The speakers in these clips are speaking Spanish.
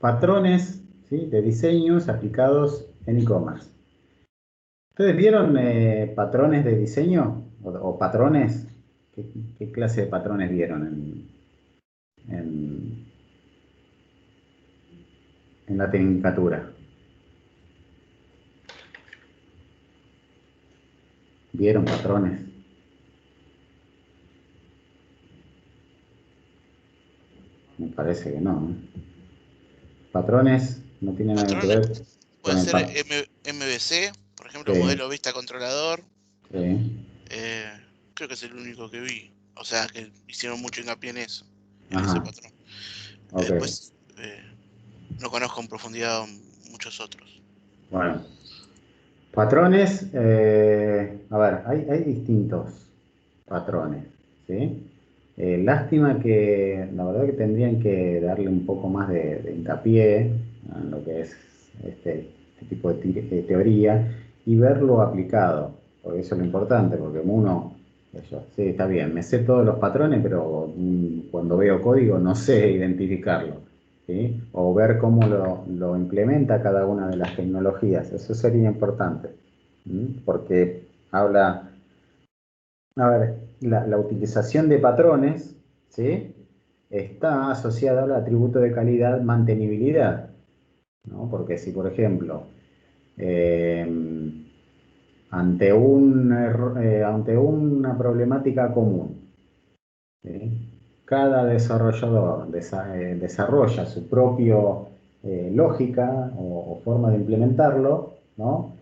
patrones, ¿sí?, de diseños aplicados en e-commerce. ¿Ustedes vieron patrones de diseño o patrones? ¿Qué clase de patrones vieron en- en la tecnicatura? ¿Vieron patrones? Me parece que no, ¿no? Patrones no tienen nada que Patrón ver con puede el ser patrón. MVC, por ejemplo, Sí, modelo vista controlador. sí. Eh, Creo que es el único que vi. O sea, que hicieron mucho hincapié en ese Ajá, patrón. ok. Después, no conozco en profundidad muchos otros. Bueno, patrones, a ver, hay distintos patrones, ¿sí? Lástima que la verdad que tendrían que darle un poco más de hincapié en lo que es este tipo de teoría y verlo aplicado, porque eso es lo importante, porque uno, sí, está bien, me sé todos los patrones, pero cuando veo código no sé identificarlo, ¿sí? O ver cómo lo implementa cada una de las tecnologías, eso sería importante, porque habla, a ver, la utilización de patrones, ¿sí?, está asociada al atributo de calidad mantenibilidad, ¿no? Porque si, por ejemplo, eh, ante una problemática común, ¿sí?, cada desarrollador desarrolla su propia lógica o forma de implementarlo, ¿no?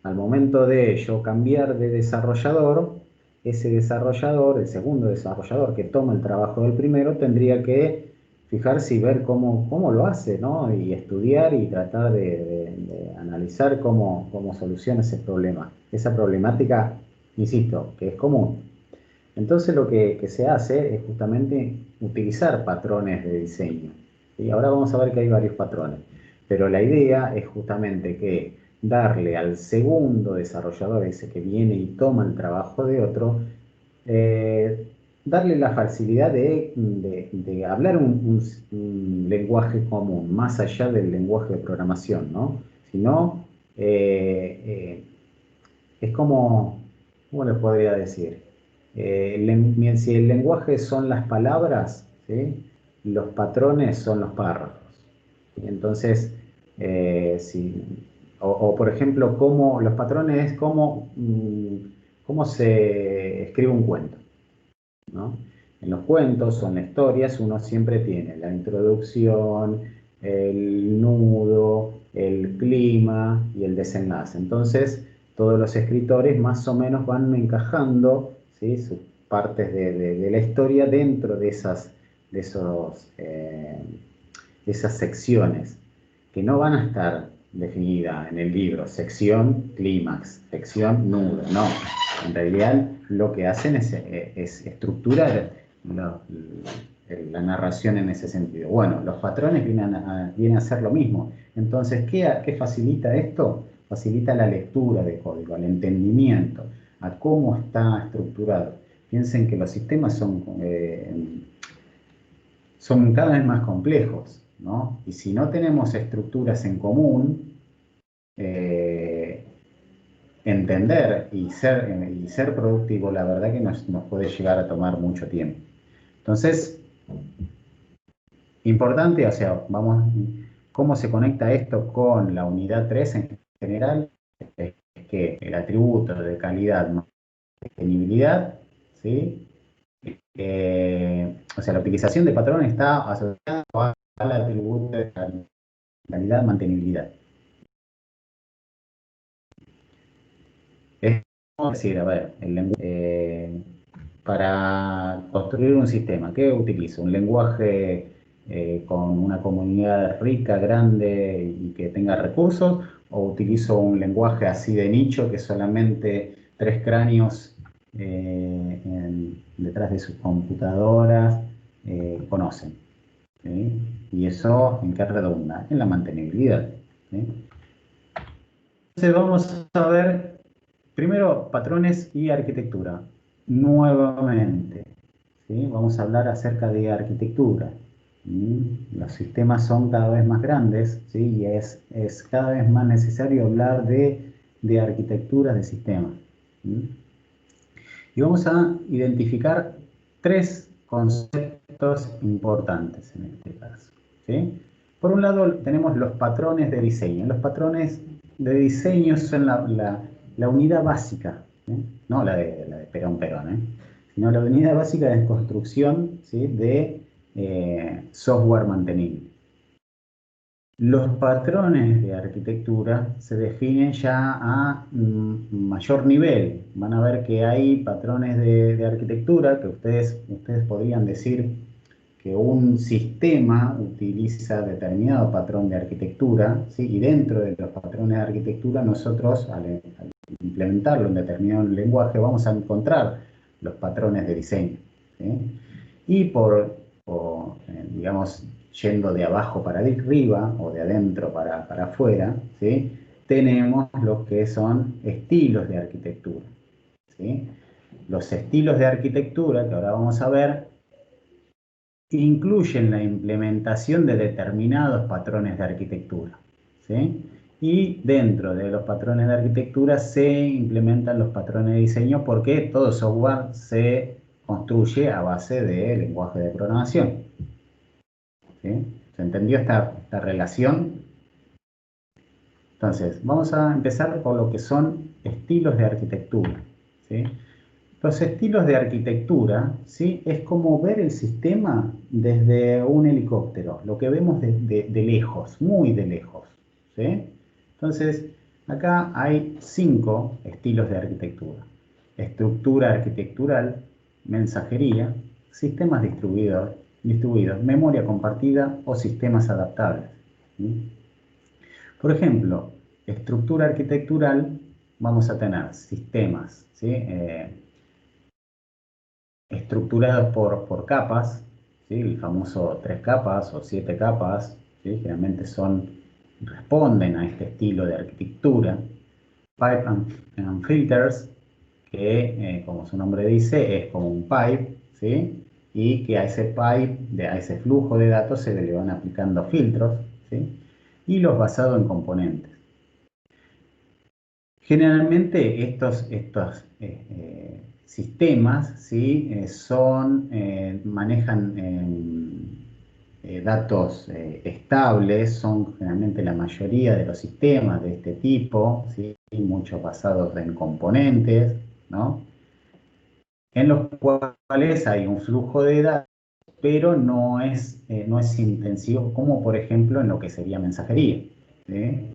Al momento de ello cambiar de desarrollador, ese desarrollador, el segundo desarrollador que toma el trabajo del primero, tendría que fijarse y ver cómo lo hace, ¿no? Y estudiar y tratar de analizar cómo soluciona ese problema. Esa problemática, insisto, que es común. Entonces lo que se hace es justamente utilizar patrones de diseño. Y ahora vamos a ver que hay varios patrones. Pero la idea es justamente que darle al segundo desarrollador, ese que viene y toma el trabajo de otro, eh, darle la facilidad de hablar un lenguaje común, más allá del lenguaje de programación, ¿no? Si no, es como, ¿cómo les podría decir? Si el lenguaje son las palabras, ¿sí?, los patrones son los párrafos. ¿Sí? Entonces, por ejemplo, los patrones es cómo se escribe un cuento, ¿no? En los cuentos o en las historias uno siempre tiene la introducción, el nudo, el clima y el desenlace. Entonces, todos los escritores más o menos van encajando, ¿sí?, sus partes de la historia dentro de esos, de esas secciones que no van a estar definidas en el libro, sección clímax, sección nudo, no. En realidad lo que hacen es estructurar la narración en ese sentido. Bueno, los patrones vienen a ser lo mismo. Entonces, ¿qué facilita esto? Facilita la lectura de código, el entendimiento, a cómo está estructurado. Piensen que los sistemas son cada vez más complejos, ¿no? Y si no tenemos estructuras en común, eh, entender y ser productivo, la verdad que nos puede llegar a tomar mucho tiempo. Entonces, importante, o sea, ¿cómo se conecta esto con la unidad 3 en general? Es que el atributo de calidad, sostenibilidad, ¿sí? O sea, la utilización de patrones está asociada al atributo de calidad, mantenibilidad. Es como decir, a ver, para construir un sistema, ¿qué utilizo? Un lenguaje con una comunidad rica, grande y que tenga recursos, o utilizo un lenguaje así de nicho que solamente tres cráneos detrás de sus computadoras conocen. ¿Sí? Y eso, ¿en qué redunda? En la mantenibilidad. ¿Sí? Entonces vamos a ver primero patrones y arquitectura. Nuevamente, ¿sí? Vamos a hablar acerca de arquitectura. Los sistemas son cada vez más grandes, ¿sí? Y es cada vez más necesario hablar de arquitecturas de sistemas. Y vamos a identificar tres conceptos importantes en este caso, ¿sí? Por un lado tenemos los patrones de diseño. Los patrones de diseño son la unidad básica, ¿sí? No la de Perón, sino la unidad básica de construcción, ¿sí? De software mantenible. Los patrones de arquitectura se definen ya a mayor nivel. Van a ver que hay patrones de arquitectura que ustedes podrían decir que un sistema utiliza determinado patrón de arquitectura, ¿sí? Y dentro de los patrones de arquitectura nosotros al implementarlo en determinado lenguaje vamos a encontrar los patrones de diseño, ¿sí? Y digamos, yendo de abajo para arriba o de adentro para afuera, ¿sí? Tenemos lo que son estilos de arquitectura, ¿sí? Los estilos de arquitectura, que ahora vamos a ver, incluyen la implementación de determinados patrones de arquitectura, ¿sí? Y dentro de los patrones de arquitectura se implementan los patrones de diseño porque todo software se construye a base de lenguaje de programación, ¿sí? ¿Se entendió esta relación? Entonces, vamos a empezar por lo que son estilos de arquitectura, ¿sí? Los estilos de arquitectura, ¿sí? Es como ver el sistema desde un helicóptero, lo que vemos de lejos, muy de lejos, ¿sí? Entonces, acá hay 5 estilos de arquitectura: estructura arquitectural, mensajería, sistemas distribuidos, memoria compartida o sistemas adaptables, ¿sí? Por ejemplo, estructura arquitectural, vamos a tener sistemas, ¿sí? Estructurados por capas, ¿sí? El famoso 3 capas o 7 capas, ¿sí? Generalmente responden a este estilo de arquitectura. Pipe and filters, que como su nombre dice, es como un pipe, ¿sí? Y que a ese pipe, a ese flujo de datos se le van aplicando filtros, ¿sí? Y los basados en componentes. Generalmente estos sistemas, ¿sí? Manejan datos estables, son generalmente la mayoría de los sistemas de este tipo, ¿sí? Muchos basados en componentes, ¿no? En los cuales hay un flujo de datos, pero no es intensivo, como por ejemplo en lo que sería mensajería, ¿sí?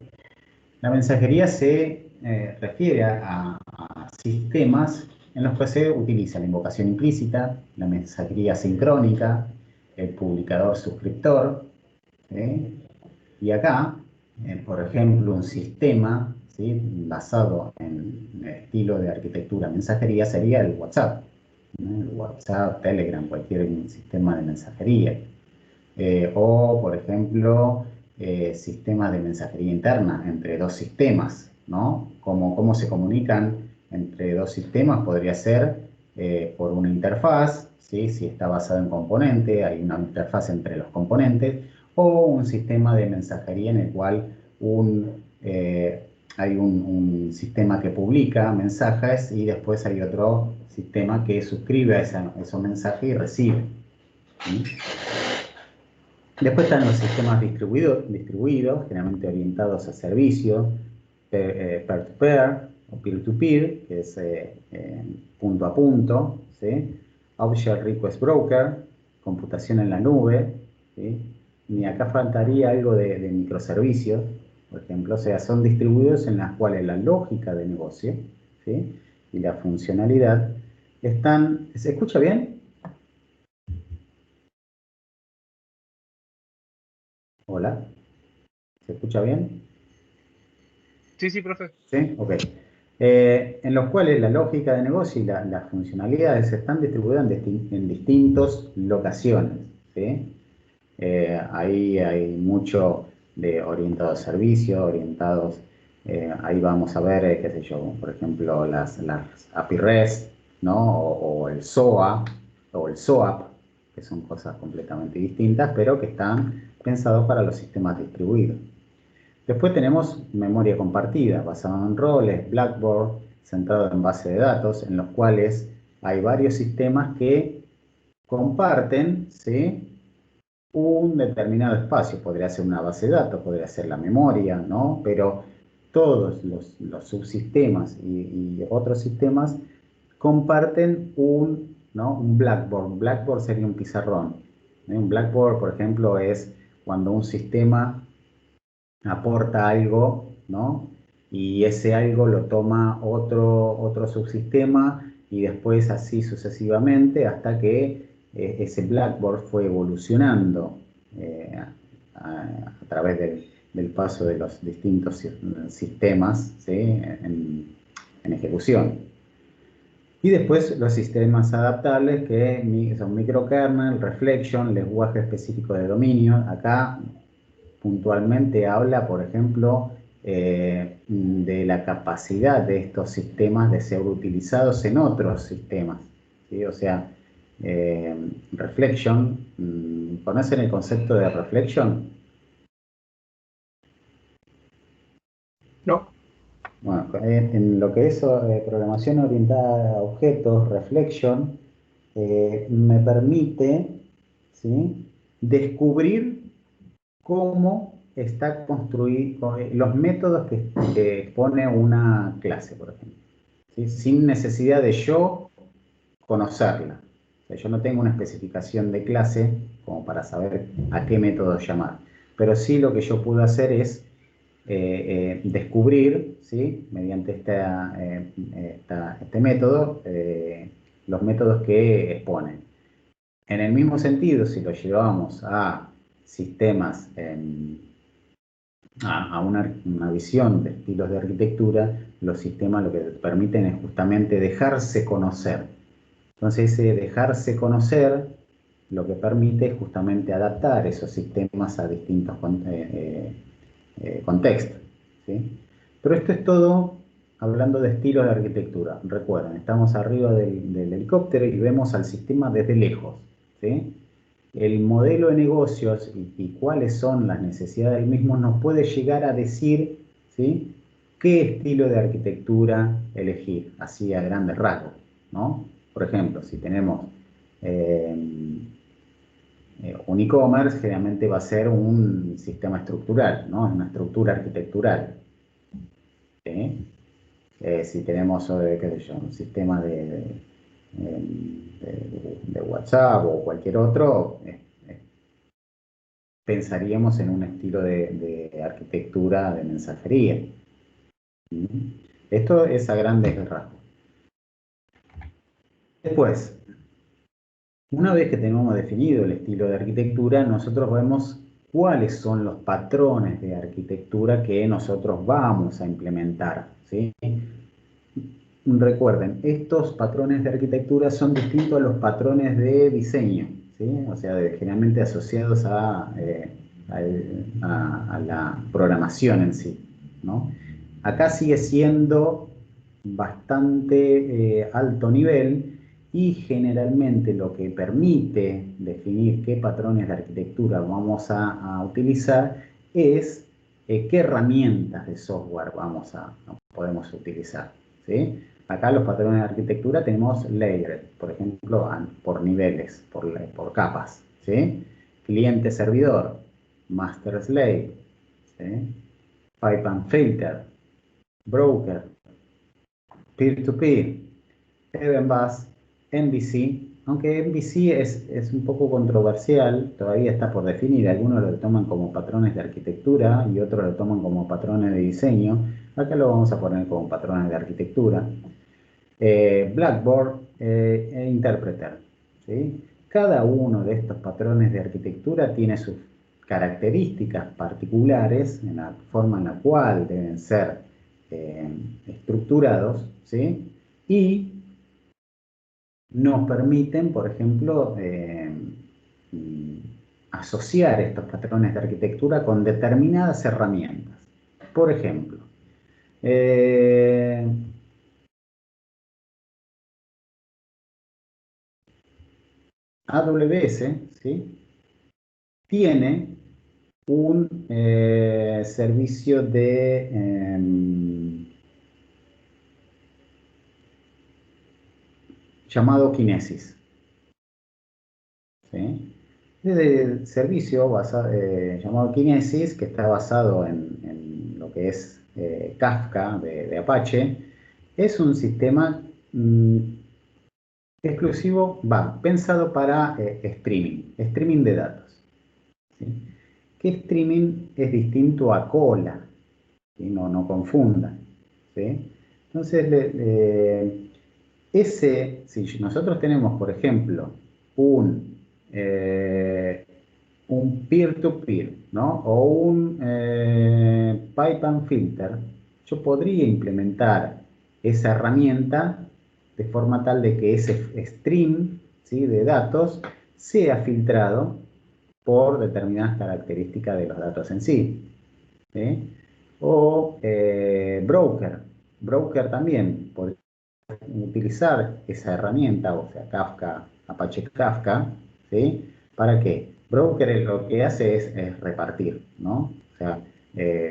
La mensajería se refiere a sistemas en los que se utiliza la invocación implícita, la mensajería sincrónica, el publicador suscriptor, ¿sí? Y acá, por ejemplo, un sistema, ¿sí? Basado en el estilo de arquitectura mensajería sería el WhatsApp, ¿no? El WhatsApp, Telegram, cualquier sistema de mensajería. O, por ejemplo, sistemas de mensajería interna entre dos sistemas, ¿no? Cómo se comunican entre dos sistemas podría ser por una interfaz, ¿sí? Si está basado en componente, hay una interfaz entre los componentes, o un sistema de mensajería en el cual hay un sistema que publica mensajes y después hay otro sistema que suscribe a esos mensajes y recibe, ¿sí? Después están los sistemas distribuidos, generalmente orientados a servicios, peer-to-peer o peer-to-peer, que es punto a punto, ¿sí? Object Request Broker, computación en la nube, ¿sí? Y acá faltaría algo de microservicios, por ejemplo, o sea, son distribuidos en las cuales la lógica de negocio, ¿sí? Y la funcionalidad están... ¿Se escucha bien? Hola, ¿se escucha bien? Sí, sí, profe. ¿Sí? Ok. En los cuales la lógica de negocio y las funcionalidades están distribuidas en distintas locaciones, ¿sí? Ahí hay mucho de orientados a servicios, ahí vamos a ver, qué sé yo, por ejemplo, las API REST, ¿no? O el SOA, o el SOAP, que son cosas completamente distintas, pero que están pensados para los sistemas distribuidos. Después tenemos memoria compartida, basada en roles, Blackboard, centrado en base de datos, en los cuales hay varios sistemas que comparten, ¿sí?, un determinado espacio. Podría ser una base de datos, podría ser la memoria, ¿no? Pero todos los subsistemas y otros sistemas comparten ¿no?, un Blackboard. Un Blackboard sería un pizarrón. Un Blackboard, por ejemplo, es cuando un sistema aporta algo, ¿no?, y ese algo lo toma otro subsistema y después así sucesivamente hasta que ese Blackboard fue evolucionando a través del paso de los distintos sistemas, ¿sí?, en ejecución. Y después los sistemas adaptables que son microkernel, reflection, lenguaje específico de dominio. Acá puntualmente habla, por ejemplo, de la capacidad de estos sistemas de ser utilizados en otros sistemas, ¿sí? O sea, reflection, ¿conocen el concepto de reflection? No. Bueno, en lo que es programación orientada a objetos, reflection, me permite, ¿sí?, descubrir cómo está construido, los métodos que pone una clase, por ejemplo, ¿sí?, sin necesidad de yo conocerla. O sea, yo no tengo una especificación de clase como para saber a qué método llamar, pero sí lo que yo puedo hacer es descubrir, ¿sí?, mediante este método, los métodos que exponen. En el mismo sentido, si lo llevamos a sistemas, a una visión de estilos de arquitectura, los sistemas lo que permiten es justamente dejarse conocer. Entonces, ese dejarse conocer lo que permite es justamente adaptar esos sistemas a distintos contextos, ¿sí? Pero esto es todo hablando de estilos de arquitectura. Recuerden, estamos arriba del helicóptero y vemos al sistema desde lejos, ¿sí? El modelo de negocios y cuáles son las necesidades del mismo nos puede llegar a decir, ¿sí?, qué estilo de arquitectura elegir, así a grandes rasgos, ¿no? Por ejemplo, si tenemos un e-commerce, generalmente va a ser un sistema estructural, ¿no? Es una estructura arquitectural, ¿sí? Si tenemos, qué sé yo, un sistema de WhatsApp o cualquier otro, pensaríamos en un estilo de arquitectura de mensajería. Esto es a grandes rasgos. Después, una vez que tenemos definido el estilo de arquitectura, nosotros vemos cuáles son los patrones de arquitectura que nosotros vamos a implementar, ¿sí? Recuerden, estos patrones de arquitectura son distintos a los patrones de diseño, ¿sí? O sea, generalmente asociados a la programación en sí, ¿no? Acá sigue siendo bastante alto nivel y generalmente lo que permite definir qué patrones de arquitectura vamos a utilizar es qué herramientas de software podemos utilizar, ¿sí? Acá los patrones de arquitectura tenemos layered, por ejemplo, por niveles, por capas, ¿sí? Cliente-servidor, master-slave, ¿sí? Pipe and filter, broker, peer-to-peer, event bus, MVC, aunque MVC es un poco controversial, todavía está por definir, algunos lo toman como patrones de arquitectura y otros lo toman como patrones de diseño, acá lo vamos a poner como patrones de arquitectura. Blackboard e Interpreter, ¿sí? Cada uno de estos patrones de arquitectura tiene sus características particulares en la forma en la cual deben ser estructurados, ¿sí? Y nos permiten, por ejemplo, asociar estos patrones de arquitectura con determinadas herramientas. Por ejemplo, AWS, ¿sí? Tiene un servicio llamado Kinesis, ¿sí? De servicio llamado Kinesis, que está basado en lo que es Kafka de Apache, es un sistema exclusivo, pensado para streaming de datos, ¿sí? Que streaming es distinto a cola, ¿sí? No confundan, ¿sí? Entonces, si nosotros tenemos, por ejemplo, un, eh, un peer-to-peer, ¿no? O un pipe and filter, yo podría implementar esa herramienta de forma tal de que ese stream, ¿sí?, de datos sea filtrado por determinadas características de los datos en sí, ¿sí? O broker. Broker también podría utilizar esa herramienta, o sea, Kafka, Apache Kafka, ¿sí? ¿Para qué? Broker lo que hace es repartir, ¿no? O sea,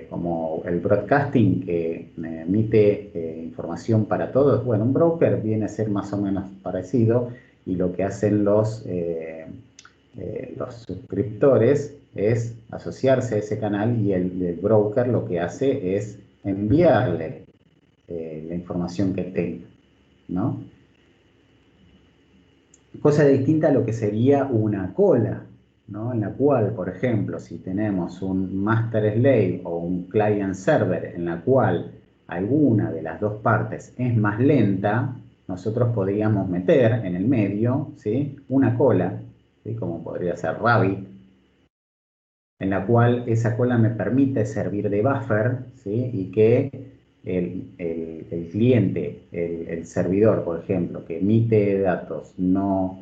como el broadcasting que emite información para todos, bueno, un broker viene a ser más o menos parecido, y lo que hacen los suscriptores es asociarse a ese canal, y el broker lo que hace es enviarle la información que tenga, ¿no? Cosa distinta a lo que sería una cola, ¿no? En la cual, por ejemplo, si tenemos un master slave o un client server en la cual alguna de las dos partes es más lenta, nosotros podríamos meter en el medio, ¿sí?, una cola, ¿sí?, como podría ser Rabbit, en la cual esa cola me permite servir de buffer, ¿sí?, y que el cliente, el servidor, por ejemplo, que emite datos, no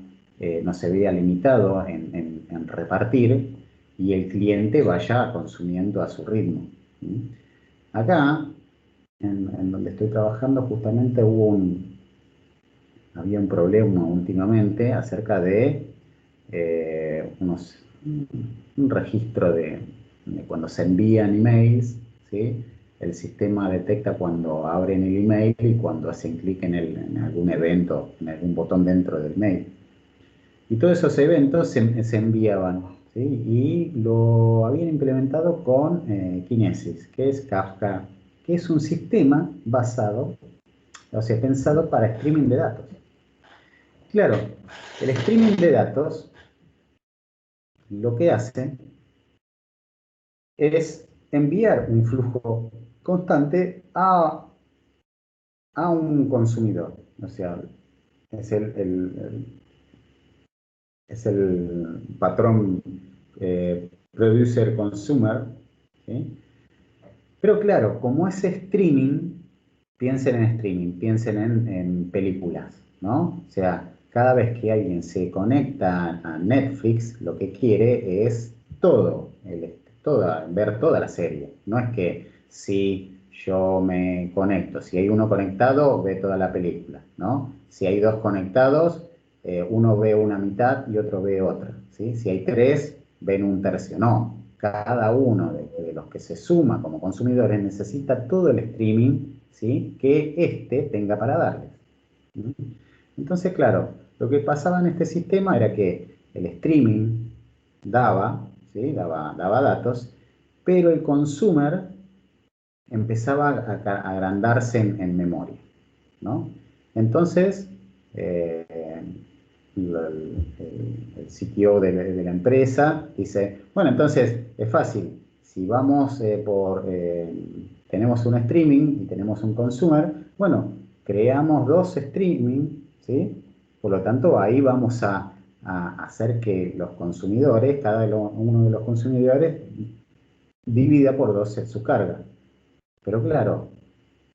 se vea limitado en repartir, y el cliente vaya consumiendo a su ritmo, ¿sí? Acá, en donde estoy trabajando, justamente había un problema últimamente acerca de un registro de cuando se envían emails, ¿sí? El sistema detecta cuando abren el email y cuando hacen clic en algún evento, en algún botón dentro del mail. Y todos esos eventos se enviaban, ¿sí? Y lo habían implementado con Kinesis, que es Kafka, que es un sistema basado, o sea, pensado para streaming de datos. Claro, el streaming de datos lo que hace es enviar un flujo constante a un consumidor. O sea, es es el patrón producer-consumer, ¿sí? Pero claro, como es streaming, piensen en películas, ¿no? O sea, cada vez que alguien se conecta a Netflix, lo que quiere es ver toda la serie. No es que si yo me conecto, si hay uno conectado, ve toda la película, ¿no? Si hay dos conectados, uno ve una mitad y otro ve otra, ¿sí? Si hay tres, ven un tercio. No, cada uno de los que se suma como consumidores necesita todo el streaming, ¿sí?, que éste tenga para darles. ¿Sí? Entonces, claro, lo que pasaba en este sistema era que el streaming daba, ¿sí?, daba datos, pero el consumer empezaba a agrandarse en memoria, ¿no? Entonces, eh, el CTO de la empresa dice, bueno, entonces es fácil, si vamos tenemos un streaming y tenemos un consumer, bueno, creamos dos streaming, ¿sí? Por lo tanto, ahí vamos a hacer que los consumidores, uno de los consumidores, divida por dos su carga. Pero claro,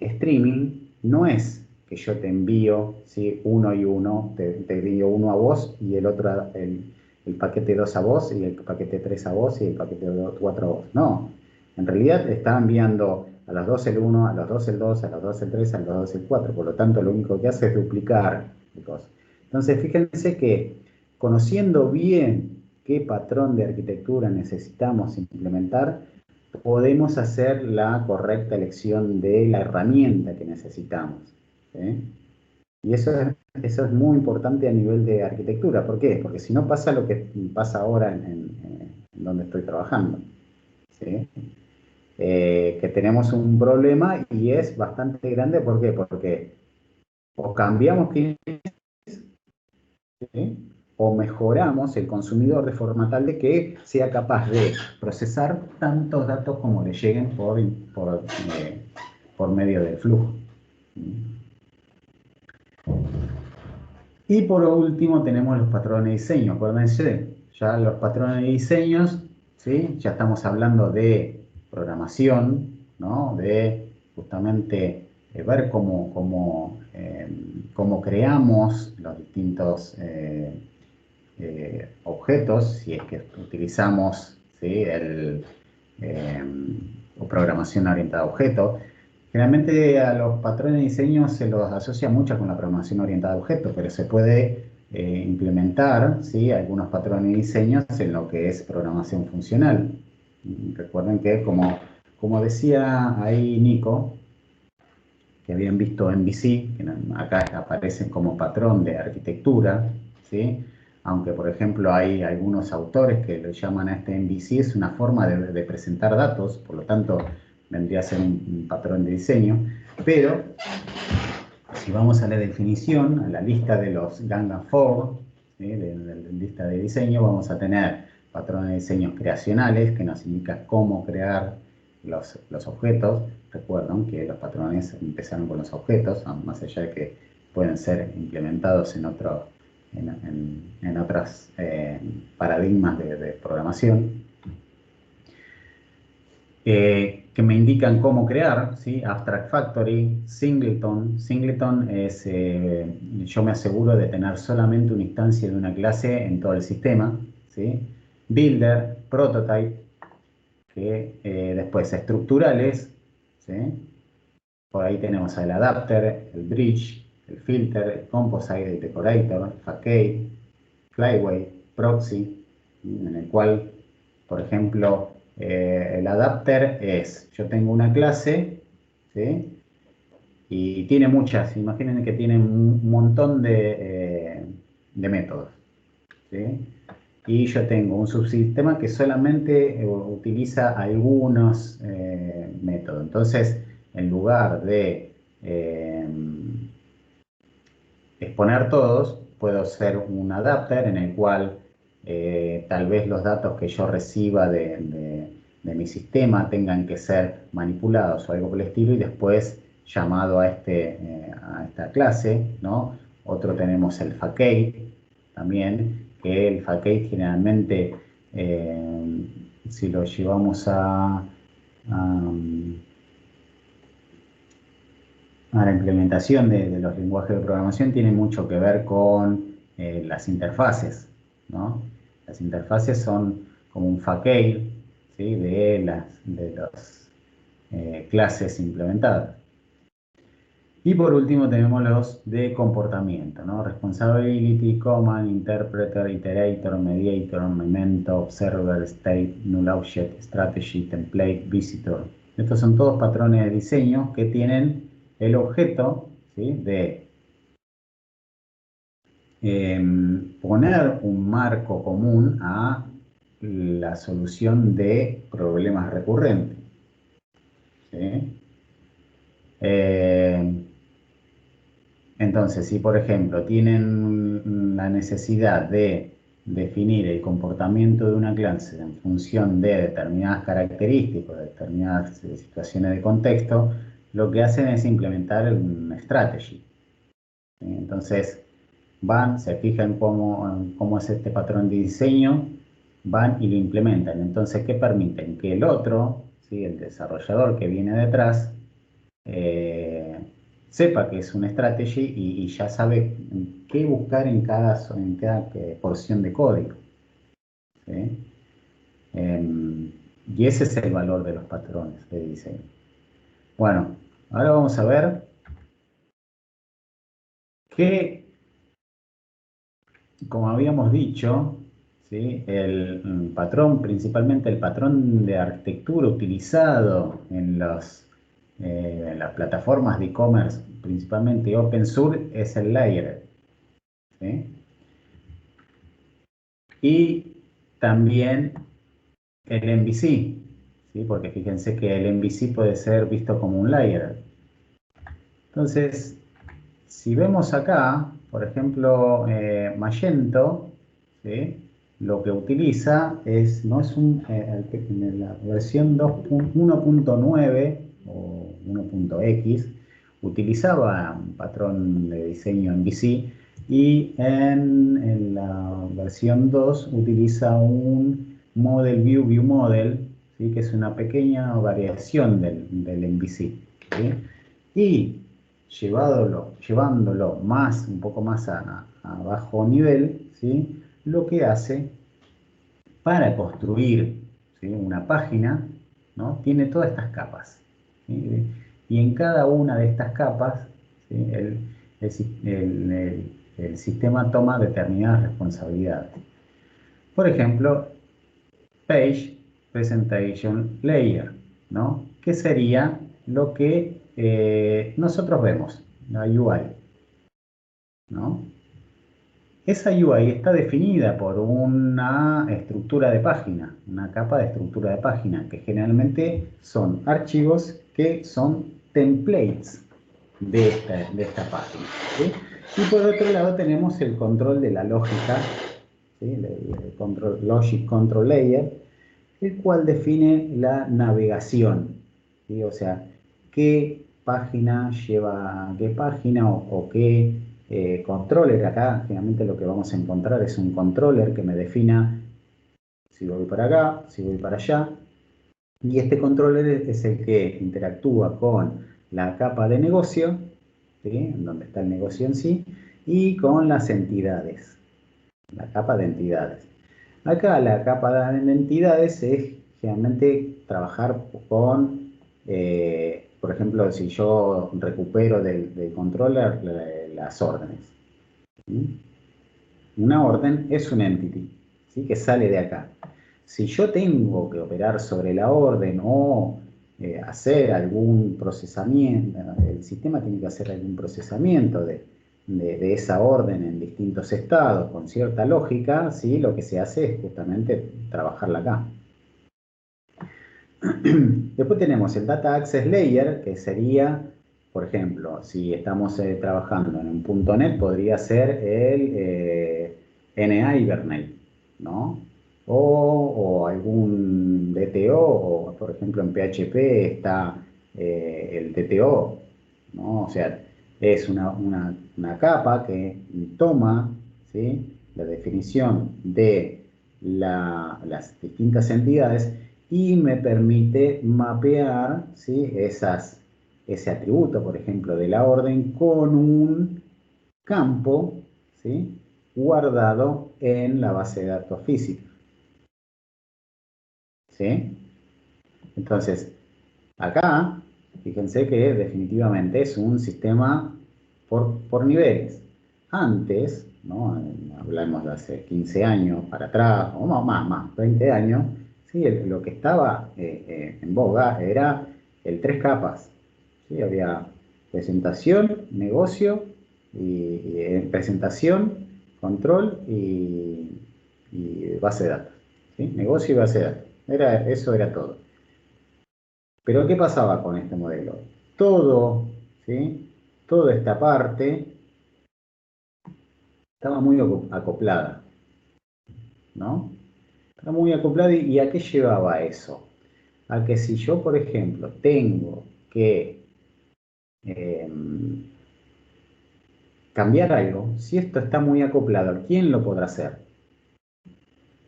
streaming no es que yo te envío, ¿sí?, uno y uno, te envío uno a vos y el otro, el paquete 2 a vos, y el paquete 3 a vos y el paquete 4 a vos. No, en realidad te está enviando a los dos el 1, a los dos el 2, a los dos el 3, a los dos el 4. Por lo tanto, lo único que hace es duplicar cosas. Entonces, fíjense que conociendo bien qué patrón de arquitectura necesitamos implementar, podemos hacer la correcta elección de la herramienta que necesitamos. ¿Sí? Y eso es muy importante a nivel de arquitectura. ¿Por qué? Porque si no pasa lo que pasa ahora en donde estoy trabajando. ¿Sí? Que tenemos un problema y es bastante grande. ¿Por qué? Porque o cambiamos quién es, ¿sí? O mejoramos el consumidor de forma tal de que sea capaz de procesar tantos datos como le lleguen por medio del flujo. Y por último tenemos los patrones de diseño. Acuérdense, ya los patrones de diseños, ¿sí? Ya estamos hablando de programación, ¿no? De justamente ver cómo creamos los distintos objetos, si es que utilizamos, ¿sí? Eh, o programación orientada a objetos. Generalmente a los patrones de diseño se los asocia mucho con la programación orientada a objetos, pero se puede implementar, ¿sí? Algunos patrones de diseño en lo que es programación funcional. Recuerden que, como decía ahí Nico, que habían visto MVC, que acá aparecen como patrón de arquitectura, ¿sí? Aunque, por ejemplo, hay algunos autores que lo llaman a este MVC, es una forma de presentar datos, por lo tanto, vendría a ser un patrón de diseño, pero si vamos a la definición, a la lista de los Gangnam 4, ¿sí? de la lista de diseño, vamos a tener patrones de diseños creacionales, que nos indican cómo crear los objetos. Recuerden que los patrones empezaron con los objetos, más allá de que pueden ser implementados en otros paradigmas de programación. Que me indican cómo crear, ¿sí? Abstract Factory, Singleton. Singleton es, yo me aseguro de tener solamente una instancia de una clase en todo el sistema, ¿sí? Builder, Prototype, que después estructurales, ¿sí? Por ahí tenemos el Adapter, el Bridge, el Filter, el Composite, el Decorator, Facade, Flyway, Proxy, en el cual, por ejemplo, el adapter es, yo tengo una clase, ¿sí? Y tiene muchas, imaginen que tiene un montón de métodos, ¿sí? Y yo tengo un subsistema que solamente utiliza algunos métodos. Entonces, en lugar de exponer todos, puedo hacer un adapter en el cual tal vez los datos que yo reciba de mi sistema tengan que ser manipulados o algo por el estilo y después llamado a esta clase, ¿no? Otro tenemos el facade también, que el facade generalmente, si lo llevamos a la implementación de los lenguajes de programación, tiene mucho que ver con las interfaces, ¿no? Las interfaces son como un facade, ¿sí? de las clases implementadas. Y por último tenemos los de comportamiento, ¿no? Responsibility, Command, Interpreter, Iterator, Mediator, Memento, Observer, State, Null Object, Strategy, Template, Visitor. Estos son todos patrones de diseño que tienen el objeto, ¿sí? de poner un marco común a la solución de problemas recurrentes. ¿Sí? Entonces, si por ejemplo tienen la necesidad de definir el comportamiento de una clase en función de determinadas características, de determinadas situaciones de contexto, lo que hacen es implementar una strategy. Entonces, van, se fijan cómo es este patrón de diseño, van y lo implementan. Entonces, ¿qué permiten? Que el otro, ¿sí? El desarrollador que viene detrás, sepa que es una strategy y ya sabe qué buscar en cada porción de código. ¿Sí? Y ese es el valor de los patrones de diseño. Bueno, ahora vamos a ver qué como habíamos dicho, ¿sí? El patrón, principalmente el patrón de arquitectura utilizado en las plataformas de e-commerce, principalmente open source, es el layer. ¿Sí? Y también el MVC, ¿sí? Porque fíjense que el MVC puede ser visto como un layer. Entonces, si vemos acá, por ejemplo, Magento, ¿sí? Lo que utiliza no es en la versión 1.9 o 1.x, utilizaba un patrón de diseño en VC y en la versión 2 utiliza un Model View View Model, ¿sí? Que es una pequeña variación del MVC. ¿Sí? Y llevándolo un poco más a bajo nivel, ¿sí? Lo que hace para construir, ¿sí? Una página, ¿no? Tiene todas estas capas, ¿sí? Y en cada una de estas capas, ¿sí? El sistema toma determinadas responsabilidades. Por ejemplo, Page Presentation Layer, ¿no? Que sería lo que nosotros vemos, la UI, ¿no? Esa UI está definida por una estructura de página, una capa de estructura de página, que generalmente son archivos que son templates de esta página, ¿sí? Y por otro lado tenemos el control de la lógica, ¿sí? Logic Control Layer, el cual define la navegación, ¿sí? O sea, qué página lleva a qué página o qué controller. Acá generalmente lo que vamos a encontrar es un controller que me defina si voy para acá, si voy para allá, y este controller es el que interactúa con la capa de negocio, ¿sí? Donde está el negocio en sí, y con las entidades, la capa de entidades. Acá la capa de entidades es generalmente trabajar con, por ejemplo, si yo recupero del controller las órdenes. ¿Sí? Una orden es un entity, ¿sí? Que sale de acá. Si yo tengo que operar sobre la orden o hacer algún procesamiento, el sistema tiene que hacer algún procesamiento de esa orden en distintos estados con cierta lógica, ¿sí? Lo que se hace es justamente trabajarla acá. Después tenemos el Data Access Layer, que sería, por ejemplo, si estamos trabajando en un .NET, podría ser el NHibernate, ¿no? O algún DTO, o por ejemplo en PHP está el DTO, ¿no? O sea, es una capa que toma, ¿sí? La definición de las distintas entidades y me permite mapear, ¿sí? Ese atributo, por ejemplo, de la orden con un campo, ¿sí? Guardado en la base de datos física. ¿Sí? Entonces, acá, fíjense que definitivamente es un sistema por niveles. Antes, ¿no? Hablamos de hace 15 años para atrás, o más, 20 años, ¿sí? Lo que estaba en boga era el tres capas, ¿sí? Había presentación, negocio, y presentación, control y base de datos, ¿sí? Negocio y base de datos. Eso era todo. Pero ¿qué pasaba con este modelo? Todo, ¿sí? Toda esta parte estaba muy acoplada, ¿no? Estaba muy acoplada y ¿a qué llevaba eso? A que si yo, por ejemplo, tengo que eh, cambiar algo, si esto está muy acoplado, ¿quién lo podrá hacer?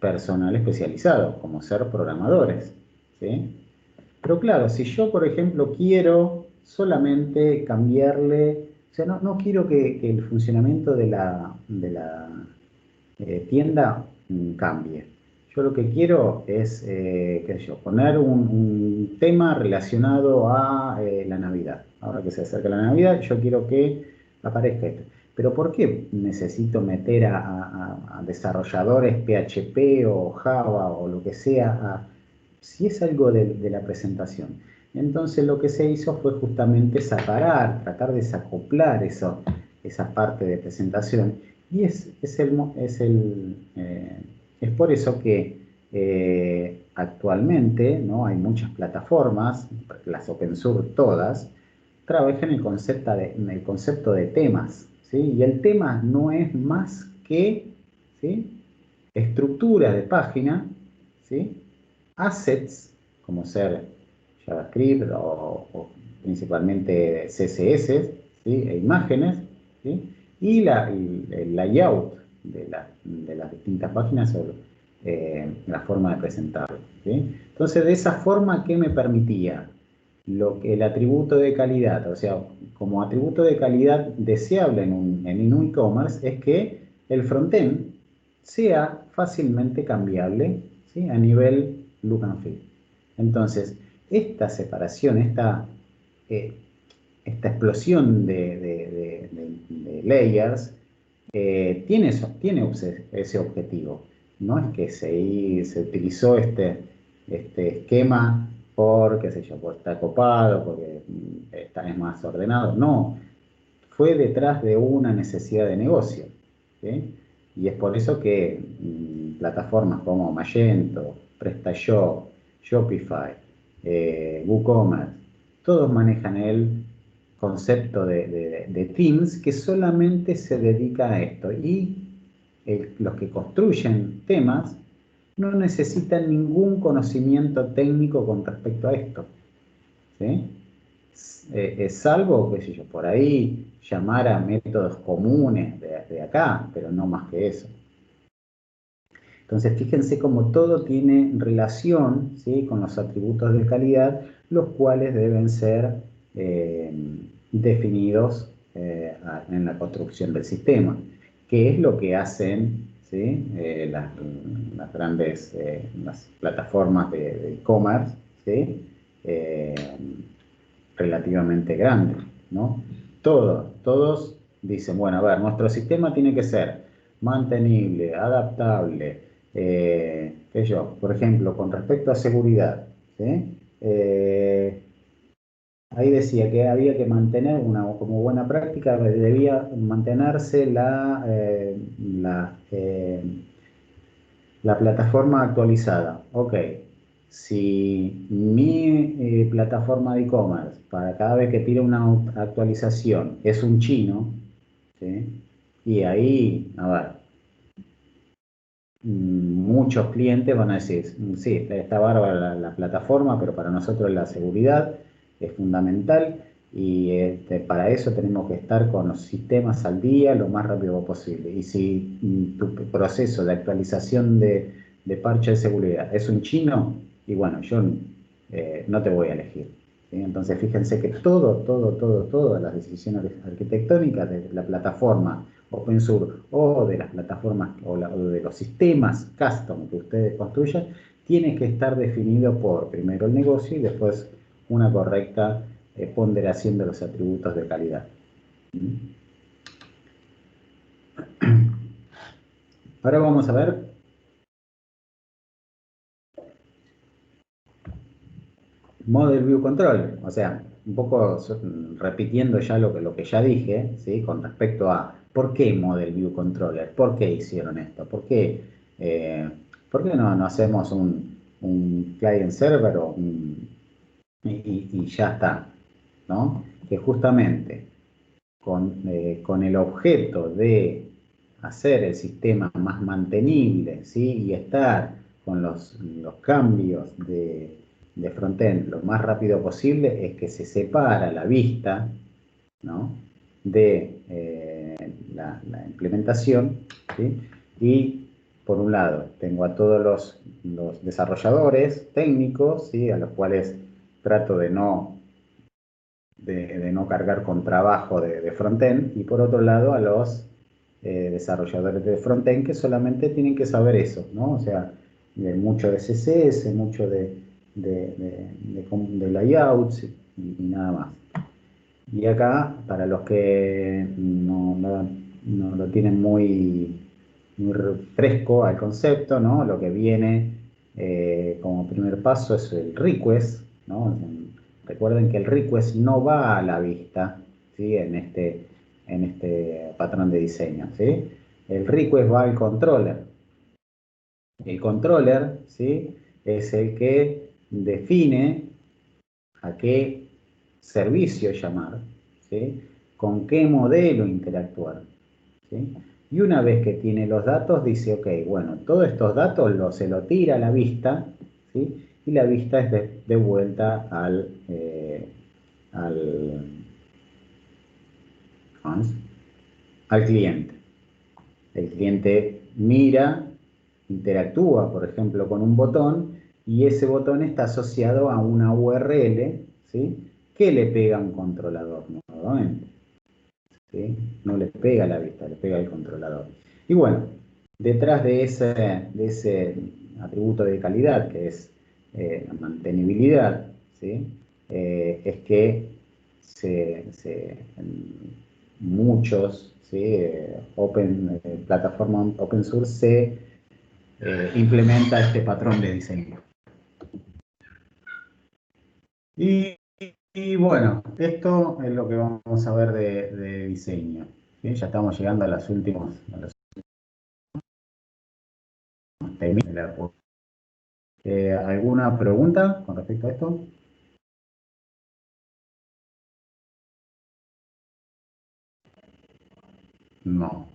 Personal especializado, como ser programadores, ¿sí? Pero claro, si yo, por ejemplo, quiero solamente cambiarle, o sea, no quiero que el funcionamiento de la tienda cambie. Yo lo que quiero es, qué sé yo, poner un tema relacionado a la Navidad. Ahora que se acerca la Navidad, yo quiero que aparezca esto. pero ¿por qué necesito meter a desarrolladores PHP o Java o lo que sea si es algo de la presentación? Entonces lo que se hizo fue justamente separar, tratar de desacoplar esa parte de presentación, y es por eso que actualmente, ¿no?, hay muchas plataformas, las open source todas, trabajan en el concepto de temas, ¿sí? Y el tema no es más que, ¿sí?, estructura de página, ¿sí?, assets, como ser JavaScript o principalmente CSS, ¿sí?, e imágenes, ¿sí?, y el layout de las distintas páginas o la forma de presentarlo, ¿sí? Entonces, de esa forma, ¿qué me permitía? El atributo de calidad, o sea, como atributo de calidad deseable en un e-commerce, es que el frontend sea fácilmente cambiable, ¿sí?, a nivel look and feel. Entonces, esta separación, esta explosión de layers tiene ese objetivo. No es que se utilizó este esquema por, qué sé yo, por estar copado, porque es más ordenado. No, fue detrás de una necesidad de negocio, ¿sí? Y es por eso que plataformas como Magento, PrestaShop, Shopify, WooCommerce, todos manejan el concepto de Teams, que solamente se dedica a esto. Y los que construyen temas no necesitan ningún conocimiento técnico con respecto a esto, ¿sí? Salvo, qué sé yo, por ahí llamar a métodos comunes de acá, pero no más que eso. Entonces, fíjense cómo todo tiene relación, ¿sí?, con los atributos de calidad, los cuales deben ser definidos en la construcción del sistema, que es lo que hacen, ¿sí?, las grandes las plataformas de e-commerce, ¿sí?, relativamente grandes, ¿no? Todos dicen, bueno, a ver, nuestro sistema tiene que ser mantenible, adaptable, qué sé yo, por ejemplo, con respecto a seguridad, ¿sí? Ahí decía que había que mantener, como buena práctica, debía mantenerse la plataforma actualizada. Ok, si mi plataforma de e-commerce, para cada vez que tire una actualización, es un chino, ¿sí?, y ahí, a ver, muchos clientes van a decir, sí, está bárbara la plataforma, pero para nosotros la seguridad es fundamental, y para eso tenemos que estar con los sistemas al día lo más rápido posible. Y si tu proceso de actualización de parche de seguridad es un chino, y bueno, yo no te voy a elegir, ¿sí? Entonces fíjense que todas las decisiones arquitectónicas de la plataforma open source o de las plataformas o de los sistemas custom que ustedes construyan, tiene que estar definido por primero el negocio y después una correcta ponderación de los atributos de calidad. Ahora vamos a ver Model View Control, o sea, un poco repitiendo ya lo que ya dije, ¿sí?, con respecto a por qué Model View Controller, por qué hicieron esto, por qué no hacemos un client server y ya está, ¿no? Que justamente con el objeto de hacer el sistema más mantenible, ¿sí?, y estar con los cambios de frontend lo más rápido posible, es que se separa la vista, ¿no?, de la implementación, ¿sí? Y por un lado tengo a todos los desarrolladores técnicos, ¿sí?, a los cuales trato de no cargar con trabajo de frontend, y por otro lado a los desarrolladores de frontend, que solamente tienen que saber eso, ¿no? O sea, mucho de CSS, mucho de layouts y nada más. Y acá, para los que no no lo tienen muy fresco al concepto, ¿no? Lo que viene como primer paso es el request, ¿no? Recuerden que el request no va a la vista, ¿sí? En este patrón de diseño, ¿sí? El request va al controller. El controller, ¿sí? Es el que define a qué servicio llamar, ¿sí? Con qué modelo interactuar, ¿sí? Y una vez que tiene los datos, dice, ok, bueno, todos estos datos se lo tira a la vista, ¿sí? Y la vista es de vuelta al, ¿cómo es? Al cliente. El cliente mira, interactúa, por ejemplo, con un botón y ese botón está asociado a una URL, ¿sí? Que le pega a un controlador nuevamente, ¿sí? No le pega a la vista, le pega al controlador. Y bueno, detrás de ese atributo de calidad que es la mantenibilidad, ¿sí? Es que muchos, ¿sí? Plataformas open source se implementa este patrón de diseño. Y bueno, esto es lo que vamos a ver de diseño, ¿sí? Ya estamos llegando a los últimos temas. ¿Alguna pregunta con respecto a esto? No.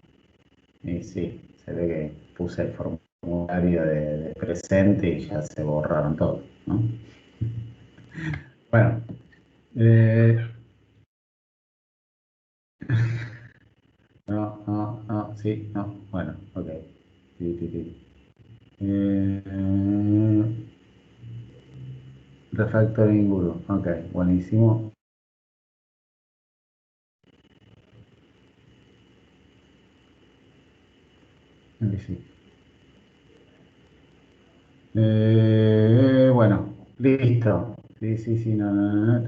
Y sí, se ve que puse el formulario de presente y ya se borraron todos, ¿no? Bueno, eh, no, sí, no, bueno, ok. Sí, sí, sí. Refactoring Guru, ok, buenísimo. Sí. Bueno, listo. Sí, sí, sí, no.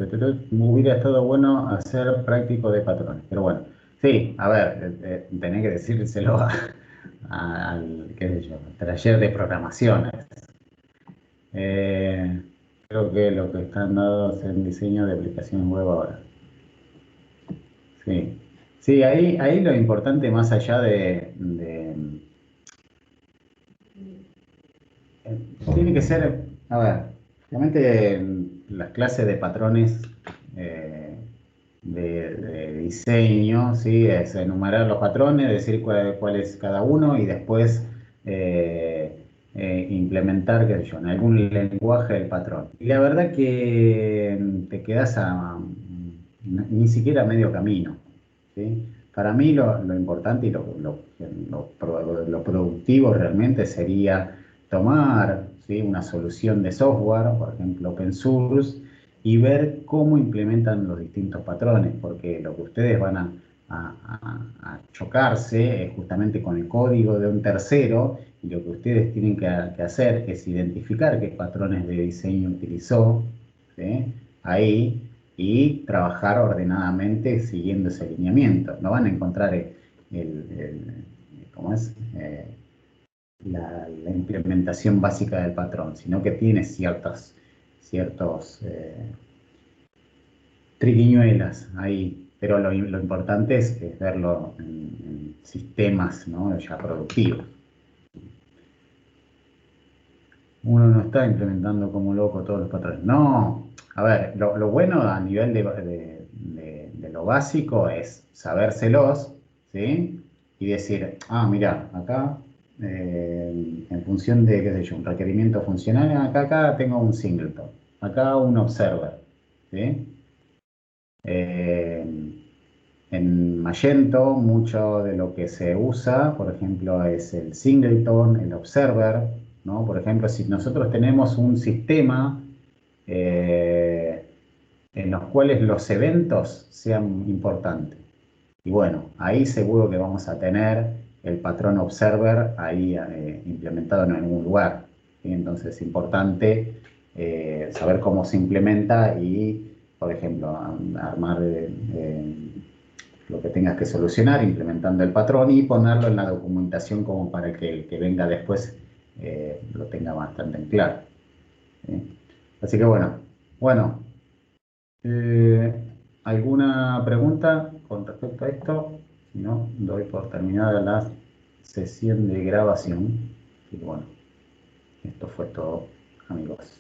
Hubiera estado bueno hacer práctico de patrones, pero bueno. Sí, a ver, tenés que decírselo al, qué sé yo, taller de programación. Eh, Creo que lo que están dados en diseño de aplicaciones web ahora. Sí, sí, ahí lo importante más allá tiene que ser, a ver, realmente las clases de patrones de diseño, ¿sí? Es enumerar los patrones, decir cuál es cada uno y después implementar, qué sé yo, en algún lenguaje el patrón. Y la verdad que te quedas ni siquiera a medio camino, ¿sí? Para mí lo importante y lo productivo realmente sería tomar, ¿sí? Una solución de software, por ejemplo open source, y ver cómo implementan los distintos patrones, porque lo que ustedes van a chocarse es justamente con el código de un tercero, y lo que ustedes tienen que hacer es identificar qué patrones de diseño utilizó, ¿sí? Ahí, y trabajar ordenadamente siguiendo ese alineamiento. No van a encontrar ¿cómo es? La implementación básica del patrón, sino que tiene ciertos triquiñuelas ahí, pero lo importante es verlo en sistemas, ¿no? Ya productivos. Uno no está implementando como loco todos los patrones. No, a ver, lo bueno a nivel de lo básico es sabérselos, ¿sí? Y decir, mira, acá, en función de, qué sé yo, un requerimiento funcional, acá tengo un singleton, acá un observer, ¿sí? Eh, en Magento, mucho de lo que se usa, por ejemplo, es el singleton, el observer, ¿no? Por ejemplo, si nosotros tenemos un sistema en los cuales los eventos sean importantes. Y bueno, ahí seguro que vamos a tener el patrón observer ahí implementado en algún lugar, ¿sí? Entonces es importante saber cómo se implementa y, por ejemplo, armar lo que tengas que solucionar, implementando el patrón y ponerlo en la documentación como para que el que venga después lo tenga bastante en claro. ¿Sí? Así que bueno, ¿alguna pregunta con respecto a esto? Si no, doy por terminada la sesión de grabación. Y bueno, esto fue todo, amigos.